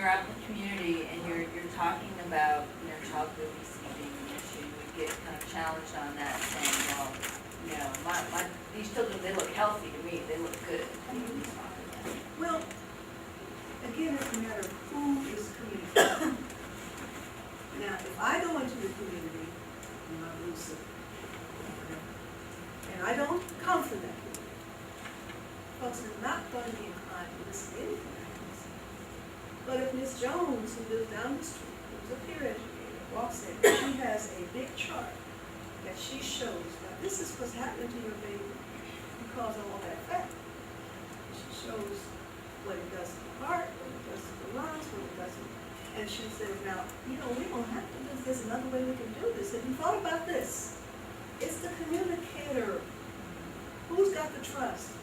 you're out in the community and you're talking about, you know, childhood obesity being an issue, we get kind of challenged on that, saying, well, you know, these children, they look healthy to me, they look good. How do you respond to that? Well, again, it's a matter of who is communicating. Now, if I go into the community, and I'm lucid, and I don't come from that community, folks are not going to be inclined to listen to anything I have to say. But if Ms. Jones, who lives down the street, who's a peer educator, walks in, she has a big chart that she shows, now this is what's happening to your baby because of all that fat. She shows what it does to the heart, what it does to the lungs, what it does to, and she says, now, you know, we don't have to do this, there's another way we can do this. Have you thought about this? It's the communicator. Who's got the trust?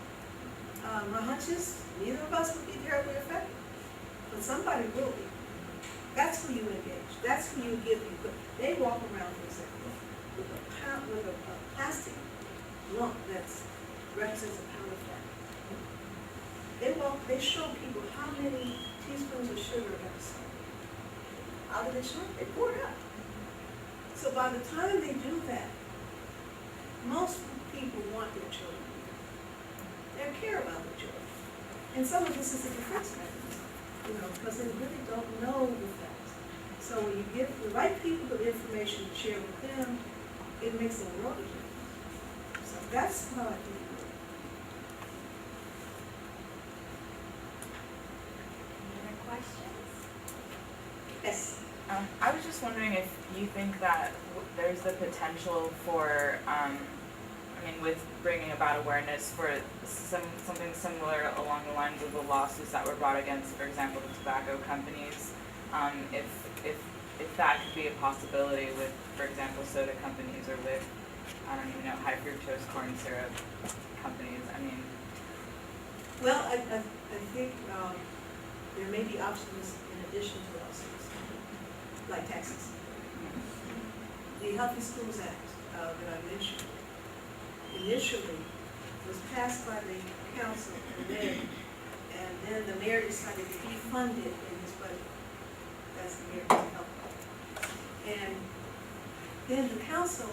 My hunch is neither of us will be terribly effective, but somebody will be. That's who you engage. That's who you give you. They walk around, for example, with a plastic lump that represents a pound of fat. They show people how many teaspoons of sugar are served. Out of the sugar, they pour it out. So by the time they do that, most people want their children. They care about their children. And some of this is a defense mechanism, you know, because they really don't know the facts. So when you give the right people the information to share with them, it makes a world of difference. So that's how I think it works. Any other questions? Yes. I was just wondering if you think that there's the potential for, with bringing about awareness for something similar along the lines of the lawsuits that were brought against, for example, the tobacco companies, if that could be a possibility with, for example, soda companies or with, I don't even know, high fructose corn syrup companies. Well, I think there may be options in addition to lawsuits, like taxes. The Healthy Schools Act that I mentioned initially was passed by the council and then the mayor decided to defund it in his budget. That's the mayor's help. And then the council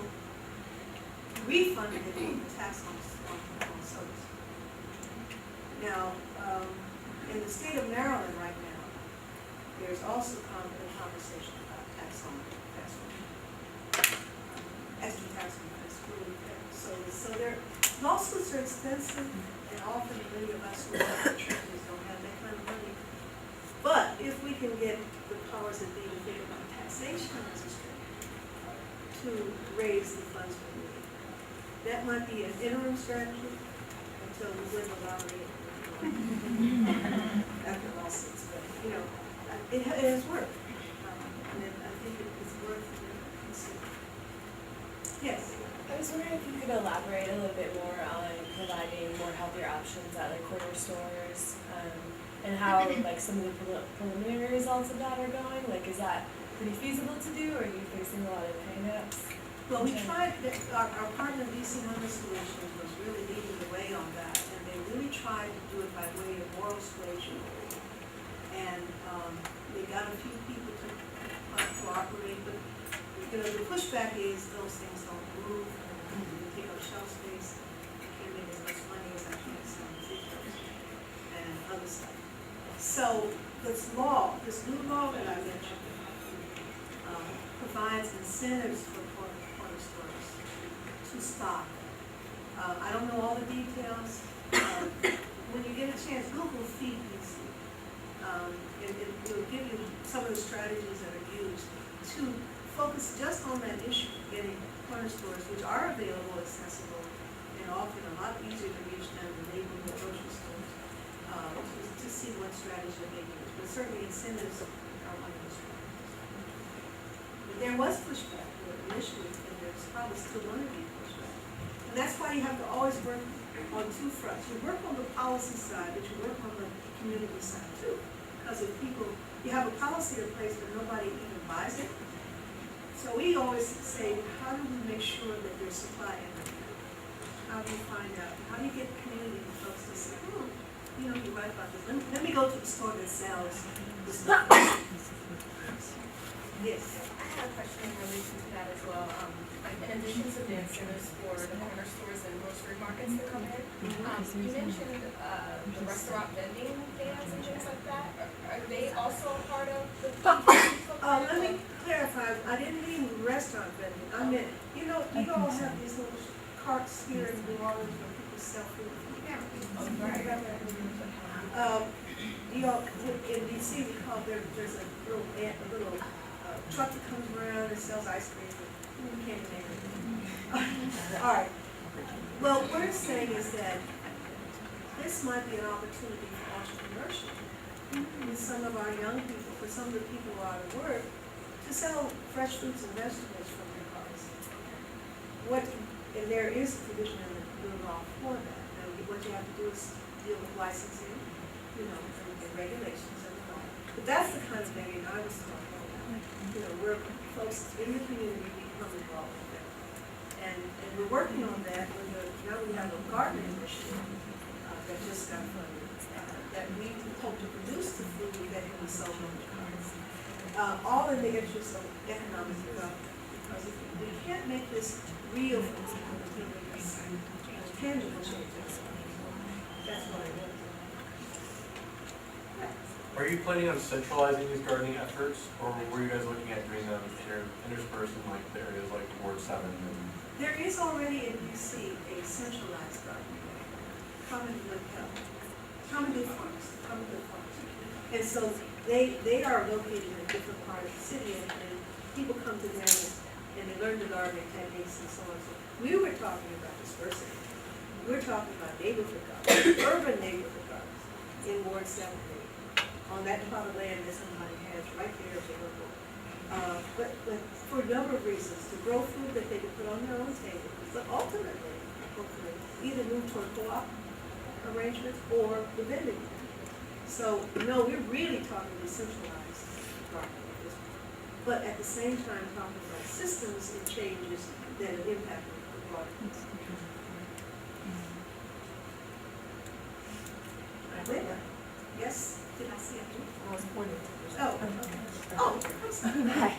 refunded it in the tax on sodas. Now, in the state of Maryland right now, there's also a conversation about tax on fast food. Extra tax on fast food. So their lawsuits are expensive, and often many of us who are in churches don't have that kind of money. But if we can get the powers that be to think about taxation as a strategy to raise the funds we need, that might be an interim strategy until we win the lottery after lawsuits. But you know, it has worked, and I think it's worth considering. Yes. I was wondering if you could elaborate a little bit more on providing more healthier options at like corner stores, and how like some of the preliminary results of that are going. Like, is that pretty feasible to do, or are you facing a lot of hang-ups? Well, we tried, our partner DC Homeless Solutions was really leading the way on that, and they really tried to do it by way of moral suasion. And they got a few people to cooperate, but you know, the pushback is those things don't move, they take up shelf space, I can't make as much money as I can sell cigarettes and other stuff. So this new law that I mentioned, provides incentives for corner stores to stock. I don't know all the details. When you get a chance, Google Feed DC. It will give you some of the strategies that are used to focus just on that issue, getting corner stores, which are available, accessible, and often a lot easier to reach than the neighborhood grocery stores, to see what strategy they use. But certainly incentives are one of the strategies. But there was pushback initially, and there's probably still going to be pushback. And that's why you have to always work on two fronts. You work on the policy side, but you work on the community side too. Because if you have a policy in place but nobody even buys it. So we always say, how do we make sure that there's supply and demand? How do you find out? How do you get community folks to say, you know, you're right about this. Let me go to the store that sells the stuff. Yes. I had a question in relation to that as well. In addition to the incentives for the corner stores and grocery markets that come in, you mentioned the restaurant vending vans and things like that. Are they also a part of the? Let me clarify, I didn't mean restaurant vending, I meant, you know, you all have these little carts here in New Orleans where people sell food from the counter. You know, in DC, we call there's a little truck that comes around and sells ice cream, and we can't name it. All right, well, what we're saying is that this might be an opportunity for entrepreneurship. With some of our young people, for some of the people who are out of work, to sell fresh fruits and vegetables from their cars. And there is a provision in the law for that. Now, what you have to do is deal with licensing, you know, and regulations and all. But that's the kind of thing I was talking about. You know, where folks in the community become involved with that. And we're working on that. Now we have a garden initiative that just got funded. That we hope to produce the food that can be sold on the cars. All in the interest of economic development. Because if we can't make this real for people, until we can see tangible changes. That's what I want. Are you planning on centralizing these gardening efforts, or were you guys looking at doing them interspersed in like the areas like Ward 7? There is already in DC a centralized gardening area, Common Good Farms. And so they are located in a different part of the city, and people come to them and they learn the gardening techniques and so on. So we were talking about dispersing. We're talking about neighborhood gardens, urban neighborhood gardens in Ward 7 on that plot of land that somebody has right there available. But for a number of reasons, to grow food that they can put on their own table, but ultimately, hopefully, either move toward co-op arrangements or the vending. So, no, we're really talking decentralized gardening at this point. But at the same time, talking about systems and changes that have impacted the broader community. Yes? Did I see it? I was pointing to Oh, okay. Oh, I'm sorry. Hi.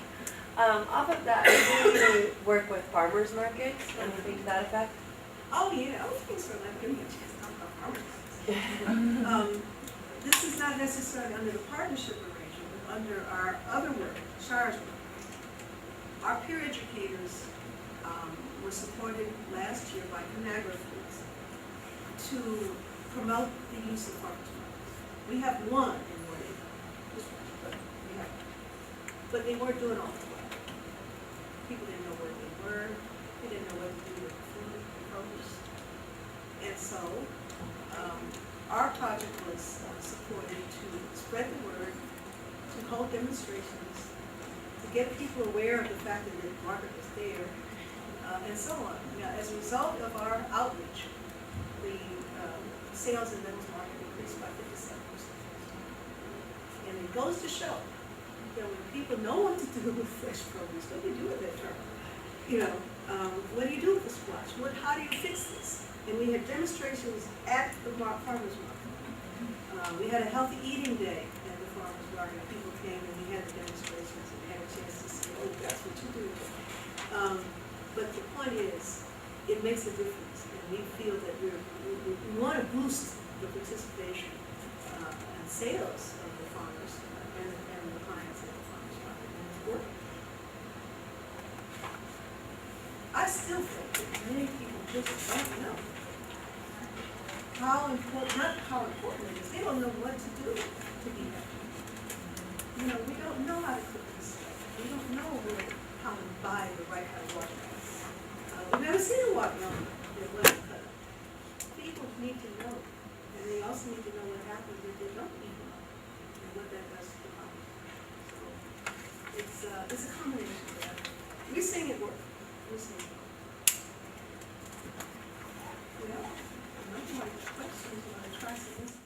Off of that, I really work with farmers markets, anything to that effect? Oh, yeah, oh, thanks for letting me a chance to talk about farmers. This is not necessarily under the partnership arrangement, but under our other work, SHIRE's work. Our peer educators were supported last year by Conagra Foods to promote the use of farmers markets. We have one in Wade, but they weren't doing all the work. People didn't know where they were, they didn't know what to do with the food and produce. And so, our project was supported to spread the word, to hold demonstrations, to get people aware of the fact that the market was there, and so on. Now, as a result of our outreach, the sales in Middle's Market increased by 57%. And it goes to show that when people know what to do with fresh produce, what do you do with it? You know, what do you do with the squash? How do you fix this? And we had demonstrations at the farmers market. We had a healthy eating day at the farmers market. People came and we had the demonstrations and had a chance to see, oh, that's what you do. But the point is, it makes a difference, and we feel that we want to boost the participation and sales of the farmers and the clients at the farmers market, and it's working. I still think that many people just don't know how important, not how important it is, they don't know what to do to be happy. You know, we don't know how to cook this stuff. We don't know how to buy the right kind of watermelon. We've never seen a watermelon that wasn't cut up. People need to know, and they also need to know what happens if they don't eat them up, and what that does to the body. So it's a combination of that. We're seeing it work. We're seeing it work. Well, I'm not like questions when I try to answer.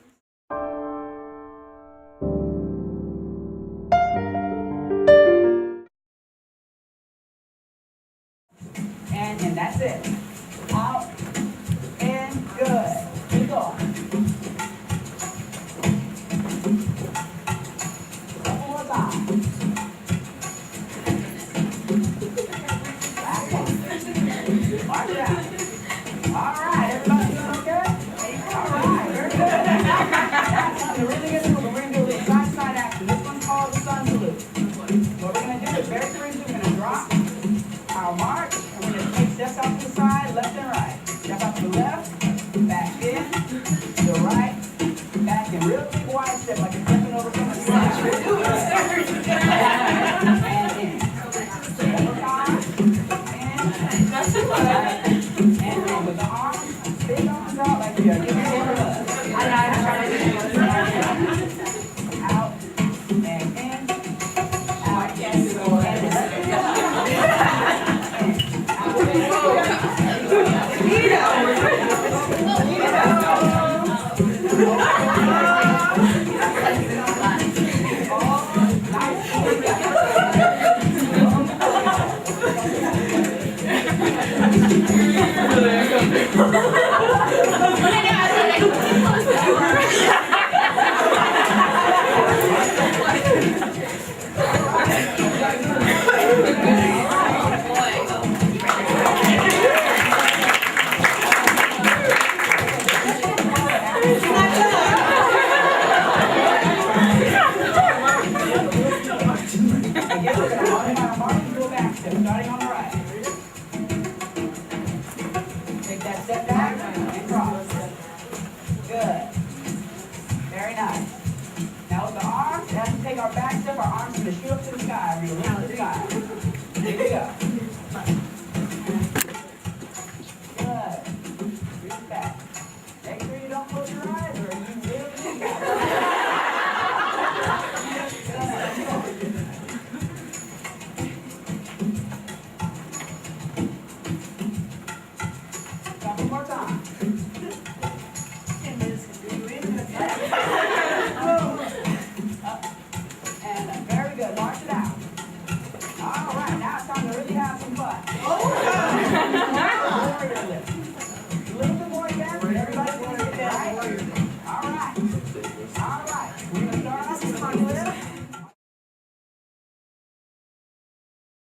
And that's it. Out and good. Keep going. And then with the arms, big arms out like you're giving them a hug. Out and in. Out. Again, we're gonna mark and go back step, starting on the right. Take that step back and cross. Good. Very nice. Now with the arms, as we take our back step, our arms are gonna shoot up to the sky. We're gonna lift to the sky. Here we go.